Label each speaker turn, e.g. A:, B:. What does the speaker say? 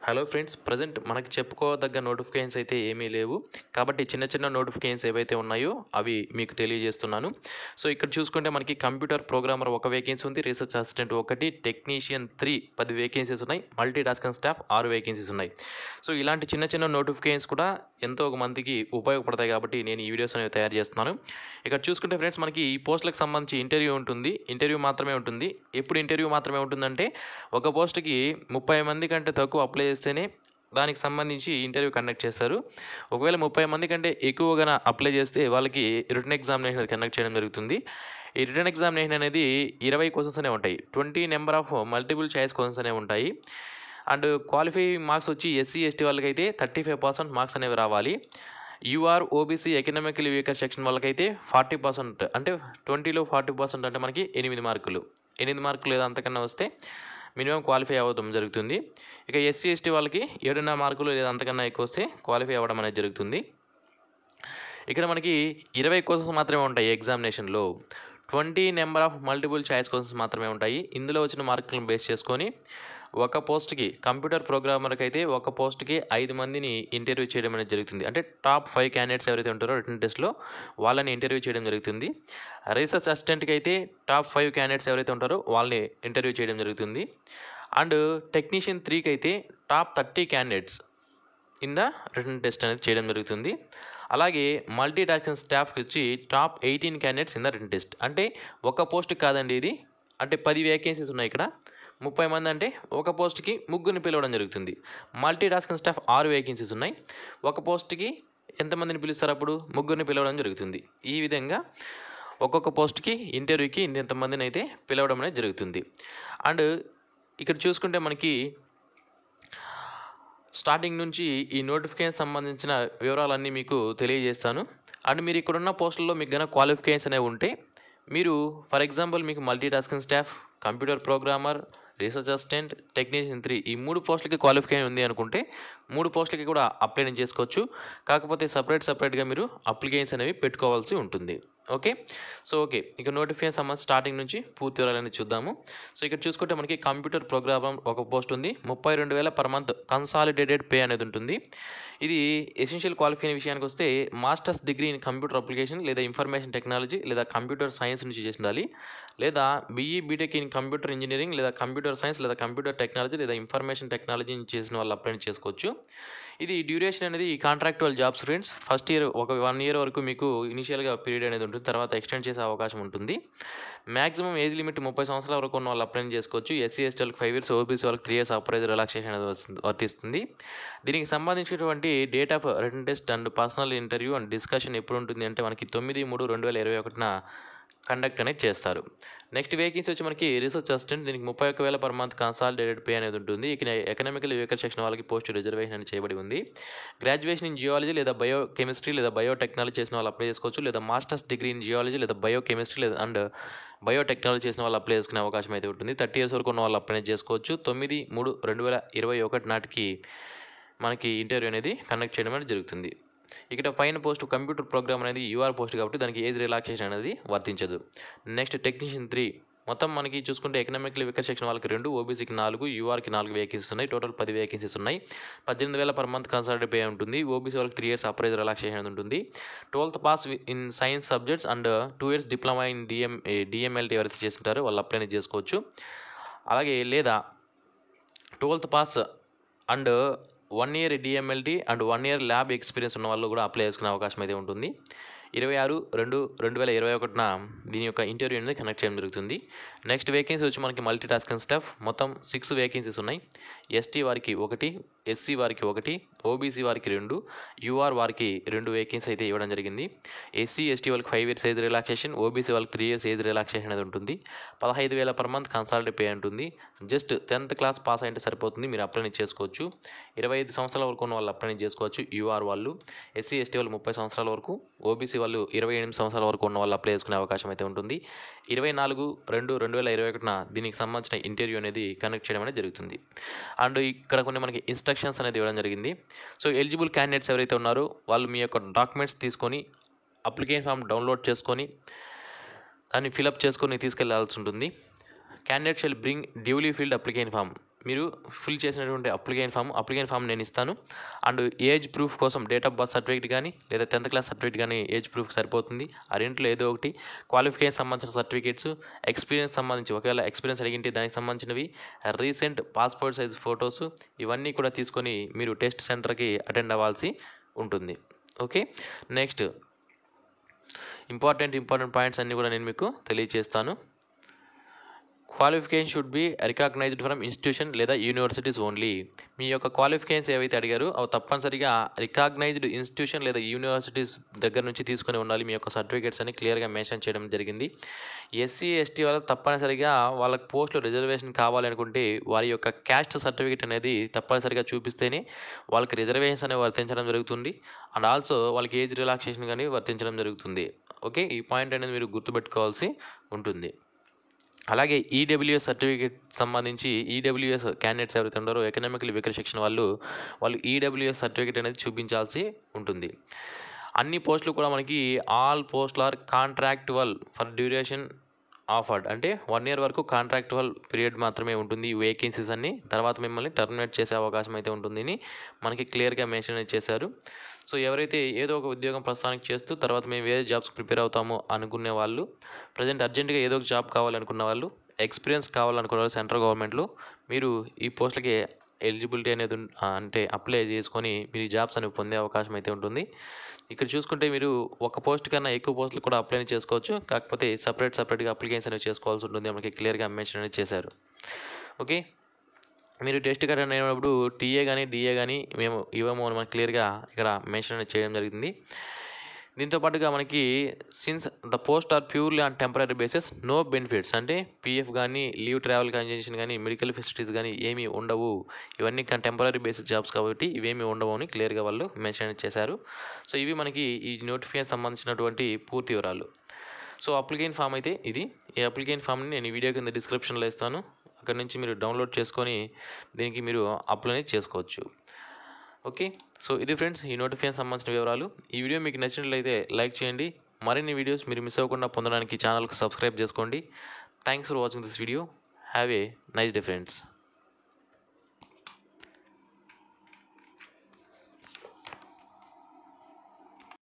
A: Hello friends, present మనకి చెప్పుకోదగ్గ notifications అయితే ఏమీ లేవు. కాబట్టి చిన్న చిన్న నోటిఫికేషన్స్ ఏవైతే ఉన్నాయో అవి మీకు తెలియజేస్తున్నాను. సో ఇక్కడ చూసుకుంటే మనకి కంప్యూటర్ ప్రోగ్రామర్ ఒక వేకెన్సీ ఉంది, రీసెర్చ్ అసిస్టెంట్ ఒకటి, టెక్నీషియన్ 3 10 వేకెన్సీస్ ఉన్నాయి, మల్టీ టాస్కింగ్ స్టాఫ్ 6 వేకెన్సీస్ ఉన్నాయి. సో ఇలాంటి చిన్న చిన్న నోటిఫికేషన్స్ కూడా ఎంతో మందికి ఉపయోగపడతాయి కాబట్టి నేను ఈ వీడియోస్ అనేవి తయారు చేస్తున్నాను. ఇక్కడ చూసుకుంటే ఫ్రెండ్స్ మనకి ఈ పోస్టులకు సంబంధించి ఇంటర్వ్యూ ఉంటుంది. ఇంటర్వ్యూ మాత్రమే ఉంటుంది. ఎప్పుడు ఇంటర్వ్యూ మాత్రమే ఉంటుందంటే ఒక పోస్ట్కి 30 మంది కంటే తక్కువ అప్లై చేస్తేనే దానికి సంబంధించి ఇంటర్వ్యూ కండక్ట్ చేస్తారు. ఒకవేళ 30 మంది కంటే ఎక్కువగా అప్లై చేస్తే వాళ్ళకి రిటన్ ఎగ్జామినేషన్ అనేది కండక్ట్ చేయడం జరుగుతుంది. ఈ రిటన్ ఎగ్జామినేషన్ అనేది 20 క్వశ్చన్స్ అనేవి ఉంటాయి. 20 number of multiple choice questions అనేవి ఉంటాయి. అండ్ క్వాలిఫై మార్క్స్ వచ్చి ఎస్సీ ఎస్టీ వాళ్ళకైతే 35% మార్క్స్ అనేవి రావాలి. You're OBC economically weaker section వాళ్ళకైతే 40%, అంటే 20లో 40% అంటే మనకి 8 మార్కులు. 8 మార్కులు లేదా అంతకన్నా వస్తే మినిమం క్వాలిఫై అవ్వడం జరుగుతుంది. ఇక ఎస్సీ ఎస్టీ వాళ్ళకి 7.5 మార్కులు లేదా అంతకన్నా ఎక్కువ వస్తే క్వాలిఫై అవ్వడం అనేది జరుగుతుంది. ఇక్కడ మనకి 20 క్వశ్చన్స్ మాత్రమే ఉంటాయి ఎగ్జామినేషన్లో. 20 number of multiple choice questions మాత్రమే ఉంటాయి. ఇందులో వచ్చిన మార్కులను బేస్ చేసుకొని ఒక పోస్ట్కి కంప్యూటర్ ప్రోగ్రామర్కి అయితే ఒక పోస్ట్కి 5 మందిని ఇంటర్వ్యూ చేయడం అనేది జరుగుతుంది. అంటే టాప్ 5 క్యాండిడేట్స్ ఎవరైతే ఉంటారో రిటన్ టెస్ట్లో వాళ్ళని ఇంటర్వ్యూ చేయడం జరుగుతుంది. రీసెర్చ్ అసిస్టెంట్కి అయితే టాప్ 5 క్యాండిడేట్స్ ఎవరైతే ఉంటారో వాళ్ళని ఇంటర్వ్యూ చేయడం జరుగుతుంది. అండ్ టెక్నీషియన్ 3కి అయితే top 30 candidates in the written test అనేది చేయడం జరుగుతుంది. అలాగే మల్టీ టాస్కింగ్ స్టాఫ్కి వచ్చి top 18 candidates in the written test. అంటే ఒక పోస్ట్ కాదండి ఇది, అంటే 10 వేకెన్సీస్ ఉన్నాయి. ఇక్కడ 30 మంది అంటే ఒక పోస్ట్కి ముగ్గురిని పిలవడం జరుగుతుంది. మల్టీ టాస్కింగ్ స్టాఫ్ 6 వేకెన్సీస్ ఉన్నాయి. ఒక పోస్ట్కి ఎంతమందిని పిలుస్తారు? అప్పుడు ముగ్గురిని పిలవడం జరుగుతుంది. ఈ విధంగా ఒక్కొక్క పోస్ట్కి ఇంటర్వ్యూకి ఇంతమందిని అయితే పిలవడం అనేది జరుగుతుంది. అండ్ ఇక్కడ చూసుకుంటే మనకి స్టార్టింగ్ నుంచి ఈ నోటిఫికేషన్ సంబంధించిన వివరాలన్నీ మీకు తెలియజేస్తాను. అండ్ మీరు ఇక్కడ ఉన్న పోస్టుల్లో మీకు గన క్వాలిఫికేషన్స్ అనేవి ఉంటే మీరు ఫర్ ఎగ్జాంపుల్ మీకు multi tasking staff, computer programmer, research assistant, technician 3 ఈ 3 పోస్టులకి క్వాలిఫికేషన్ ఉంది అనుకుంటే 3 పోస్టులకి కూడా అప్లై చేసుకోవచ్చు. కాకపోతే సపరేట్గా మీరు అప్లికేషన్స్ అనేవి పెట్టుకోవాల్సి ఉంటుంది. ఓకే. ఇక నోటిఫికేషన్ సంబంధించి స్టార్టింగ్ నుంచి పూర్తి వివరాలని చూద్దాము. సో ఇక్కడ చూసుకుంటే మనకి కంప్యూటర్ ప్రోగ్రామర్ ఒక పోస్ట్ ఉంది. 32,000 పర్ మంత్ కన్సాలిడేటెడ్ పే అనేది ఉంటుంది. ఇది ఎసెన్షియల్ క్వాలిఫికేషన్ విషయానికి వస్తే masters degree in computer application లేదా ఇన్ఫర్మేషన్ టెక్నాలజీ లేదా కంప్యూటర్ సైన్స్ నుంచి చేసి ఉండాలి, లేదా BE BTech in computer engineering లేదా కంప్యూటర్ సైన్స్ లేదా కంప్యూటర్ టెక్నాలజీ లేదా ఇన్ఫర్మేషన్ టెక్నాలజీ చేసిన వాళ్ళు అప్లై చేసుకోవచ్చు. ఇది డ్యూరేషన్ అనేది contractual jobs friends. First year ఒక 1 ఇయర్ వరకు మీకు ఇనిషియల్గా పీరియడ్ అనేది ఉంటుంది, తర్వాత ఎక్స్టెండ్ చేసే అవకాశం ఉంటుంది. మాక్సిమం ఏజ్ లిమిట్ 30 సంవత్సరాల వరకు ఉన్న వాళ్ళు అప్లై చేసుకోవచ్చు. ఎస్సీ ఎస్టీ వాళ్ళకి 5 ఇయర్స్, ఓబీసీ వాళ్ళకి 3 ఇయర్స్ అప్రైజ్ రిలాక్సేషన్ అనేది వర్తిస్తుంది. దీనికి సంబంధించినటువంటి date of written test and personal interview and discussion ఎప్పుడు ఉంటుంది అంటే మనకి 9/3/2021 కండక్ట్ అనేది చేస్తారు. నెక్స్ట్ వేకెన్సీ వచ్చి మనకి రీసెర్చ్ అసిస్టెంట్. దీనికి 31,000 పర్ మంత్ కన్సాలిడేటెడ్ పే అనేది ఉంటుంది. ఇక ఎకనామికల్ వీకర్ సెక్షన్ వాళ్ళకి పోస్ట్ రిజర్వేషన్ అని చేయబడి ఉంది. గ్రాడ్యుయేషన్ ఇన్ జియాలజీ లేదా బయో కెమిస్ట్రీ లేదా బయోటెక్నాలజీ చేసిన వాళ్ళు అప్లై చేసుకోవచ్చు, లేదా మాస్టర్స్ డిగ్రీ ఇన్ జియాలజీ లేదా బయో కెమిస్ట్రీ లేదా అండ్ బయోటెక్నాలజీ చేసిన వాళ్ళు అప్లై చేసుకునే అవకాశం అయితే ఉంటుంది. 30 ఇయర్స్ వరకు ఉన్న వాళ్ళు అప్లై చేసుకోవచ్చు. 9/3/2021 నాటికి మనకి ఇంటర్వ్యూ అనేది కండక్ట్ చేయడం అనేది జరుగుతుంది. ఇక్కడ పైన పోస్ట్ కంప్యూటర్ ప్రోగ్రామ్ అనేది యూఆర్ పోస్ట్ కాబట్టి దానికి ఏజ్ రిలాక్సేషన్ అనేది వర్తించదు. నెక్స్ట్ టెక్నీషియన్ 3 మొత్తం మనకి చూసుకుంటే ఎకనామికల్ వీకర్ సెక్షన్ వాళ్ళకి 2, ఓబీసీకి 4, యూఆర్కి 4 వేకెన్సీస్ ఉన్నాయి. టోటల్ 10 వేకెన్సీస్ ఉన్నాయి. 18,000 పర్ మంత్ కన్సాలిడేట్ పే ఉంటుంది. ఓబీసీ వాళ్ళకి 3 ఇయర్స్ అప్రైజ్ రిలాక్సేషన్ అనేది ఉంటుంది. 12th pass in science subjects and 2 years diploma in DMLT ఎవరైతే చేస్తుంటారో వాళ్ళు అప్లై చేసుకోవచ్చు. అలాగే లేదా 12th pass and 1 year DMLT and 1 year lab experience ఉన్న వాళ్ళు కూడా అప్లై చేసుకునే అవకాశం అయితే ఉంటుంది. 26/2/2021 దీని యొక్క ఇంటర్వ్యూ అనేది కండక్ట్ చేయడం జరుగుతుంది. నెక్స్ట్ వేకెన్సీ వచ్చి మనకి మల్టీ టాస్కింగ్ స్టాఫ్ మొత్తం 6 వేకెన్సీస్ ఉన్నాయి. ఎస్టీ వారికి 1, ఎస్సీ వారికి 1, ఓబీసీ వారికి 2, యూఆర్ వారికి 2 వేకెన్సీ అయితే ఇవ్వడం జరిగింది. ఎస్సీ ఎస్టీ వాళ్ళకి 5 ఇయర్స్ ఏజ్ రిలాక్సేషన్, ఓబీసీ వాళ్ళకి 3 ఇయర్స్ ఏజ్ రిలాక్సేషన్ అనేది ఉంటుంది. 15,000 పర్ మంత్ కన్సాలిడేట్ పే ఉంటుంది. జస్ట్ 10th క్లాస్ పాస్ అయితే సరిపోతుంది, మీరు అప్లై చేసుకోవచ్చు. 25 సంవత్సరాల వరకు ఉన్న వాళ్ళు అప్లై చేసుకోవచ్చు యూఆర్ వాళ్ళు. ఎస్సీ ఎస్టీ వాళ్ళు 30 సంవత్సరాల వరకు, ఓబీసీ వాళ్ళు 28 సంవత్సరాల వరకు ఉన్న వాళ్ళు అప్లై చేసుకునే అవకాశం అయితే ఉంటుంది. 24/2/2021 దీనికి సంబంధించిన ఇంటర్వ్యూ అనేది కండక్ట్ చేయడం అనేది జరుగుతుంది. అండ్ ఇక్కడ కొన్ని మనకి ఇన్స్ట్రక్షన్స్ అనేది ఇవ్వడం జరిగింది. సో ఎలిజిబుల్ క్యాండిడేట్స్ ఎవరైతే ఉన్నారో వాళ్ళు మీ యొక్క డాక్యుమెంట్స్ తీసుకొని అప్లికేషన్ ఫామ్ డౌన్లోడ్ చేసుకొని దాన్ని ఫిలప్ చేసుకొని తీసుకెళ్లాల్సి ఉంటుంది. Candidate shall bring duly filled application form. మీరు ఫిల్ చేసినటువంటి అప్లికేషన్ ఫామ్ నేను ఇస్తాను. అండ్ ఏజ్ ప్రూఫ్ కోసం డేట్ ఆఫ్ బర్త్ సర్టిఫికేట్ కానీ లేదా 10th క్లాస్ సర్టిఫికేట్ కానీ ఏజ్ ప్రూఫ్ సరిపోతుంది. ఆ రెంట్లో ఏదో ఒకటి, క్వాలిఫికేషన్ సంబంధించిన సర్టిఫికేట్స్, ఎక్స్పీరియన్స్ సంబంధించి ఒకవేళ ఎక్స్పీరియన్స్ అడిగింటే దానికి సంబంధించినవి, రీసెంట్ పాస్పోర్ట్ సైజ్ ఫొటోస్, ఇవన్నీ కూడా తీసుకొని మీరు టెస్ట్ సెంటర్కి అటెండ్ అవ్వాల్సి ఉంటుంది. ఓకే, నెక్స్ట్ ఇంపార్టెంట్ పాయింట్స్ అన్నీ కూడా నేను మీకు తెలియజేస్తాను. Qualification should be recognised from institution లేదా యూనివర్సిటీస్ ఓన్లీ. మీ యొక్క క్వాలిఫికేషన్స్ ఏవైతే అడిగారో అవి తప్పనిసరిగా రికగ్నైజ్డ్ ఇన్స్టిట్యూషన్ లేదా యూనివర్సిటీస్ దగ్గర నుంచి తీసుకొని ఉండాలి. మీ యొక్క సర్టిఫికేట్స్ అని క్లియర్గా మెన్షన్ చేయడం జరిగింది. ఎస్సీ ఎస్టీ వాళ్ళకి తప్పనిసరిగా వాళ్ళకి పోస్టులో రిజర్వేషన్ కావాలనుకుంటే వారి యొక్క క్యాస్ట్ సర్టిఫికేట్ అనేది తప్పనిసరిగా చూపిస్తేనే వాళ్ళకి రిజర్వేషన్స్ అనేవి వర్తించడం జరుగుతుంది. అండ్ ఆల్సో వాళ్ళకి ఏజ్ రిలాక్సేషన్ కానీ వర్తించడం జరుగుతుంది. ఓకే, ఈ పాయింట్ అనేది మీరు గుర్తుపెట్టుకోవాల్సి ఉంటుంది. అలాగే ఈడబ్ల్యూఎస్ సర్టిఫికేట్ సంబంధించి ఈడబ్ల్యూఎస్ క్యాండిడేట్స్ ఎవరైతే ఉన్నారో ఎకనామికల్ వీకర్ సెక్షన్ వాళ్ళు ఈడబ్ల్యూఎస్ సర్టిఫికేట్ అనేది చూపించాల్సి ఉంటుంది. అన్ని పోస్టులు కూడా మనకి ఆల్ పోస్టులు are contractual for duration offered, అంటే 1 year వరకు కాంట్రాక్టువల్ పీరియడ్ మాత్రమే ఉంటుంది ఈ వేకెన్సీస్ అన్ని. తర్వాత మిమ్మల్ని టర్మినేట్ చేసే అవకాశం అయితే ఉంటుందని మనకి క్లియర్గా మెన్షన్ చేశారు. సో ఎవరైతే ఏదో ఒక ఉద్యోగం ప్రస్తుతానికి చేస్తూ తర్వాత మేము వేరే జాబ్స్ ప్రిపేర్ అవుతాము అనుకునే వాళ్ళు, ప్రజెంట్ అర్జెంటుగా ఏదో ఒక జాబ్ కావాలనుకున్న వాళ్ళు, ఎక్స్పీరియన్స్ కావాలనుకున్న వాళ్ళు సెంట్రల్ గవర్నమెంట్లో మీరు ఈ పోస్టులకి ఎలిజిబిలిటీ అనేది అంటే అప్లై చేసుకొని మీరు ఈ జాబ్స్ అనేవి పొందే అవకాశం అయితే ఉంటుంది. ఇక్కడ చూసుకుంటే మీరు ఒక పోస్ట్ కన్నా ఎక్కువ పోస్టులు కూడా అప్లై చేసుకోవచ్చు. కాకపోతే సపరేట్గా అప్లికేషన్ అనేవి చేసుకోవాల్సి ఉంటుంది. మనకి క్లియర్గా మెన్షన్ అనేది చేశారు. ఓకే, మీరు టెస్ట్ అటెండ్ అయినప్పుడు టీఏ కానీ డిఏ కానీ మేము ఇవ్వము అని మనకి క్లియర్గా ఇక్కడ మెన్షన్ అనేది చేయడం జరిగింది. దీంతో పాటుగా మనకి since the post are purely on temporary basis, no benefits, అంటే పీఎఫ్ కానీ లీవ్ ట్రావెల్ కన్సెషన్ కానీ మెడికల్ ఫెసిలిటీస్ కానీ ఏమీ ఉండవు. ఇవన్నీ టెంపరీ బేసిస్ జాబ్స్ కాబట్టి ఇవేమీ ఉండవు అని క్లియర్గా వాళ్ళు మెన్షన్ చేశారు. సో ఇవి మనకి ఈ నోటిఫికేషన్ సంబంధించినటువంటి పూర్తి వివరాలు. సో అప్లికేషన్ ఫామ్ అయితే ఇది. ఈ అప్లికేషన్ ఫామ్ని నేను ఈ వీడియో కింద డిస్క్రిప్షన్లో ఇస్తాను. అక్కడ నుంచి మీరు డౌన్లోడ్ చేసుకొని దీనికి మీరు అప్లై చేసుకోవచ్చు. ఓకే, సో ఇది ఫ్రెండ్స్ ఈ నోటిఫికేషన్ సంబంధించిన వివరాలు. ఈ వీడియో మీకు నచ్చినట్లయితే లైక్ చేయండి. మరిన్ని వీడియోస్ మీరు మిస్ అవ్వకుండా పొందడానికి ఛానల్కి సబ్స్క్రైబ్ చేసుకోండి. Thanks for watching this video. Have a nice day friends.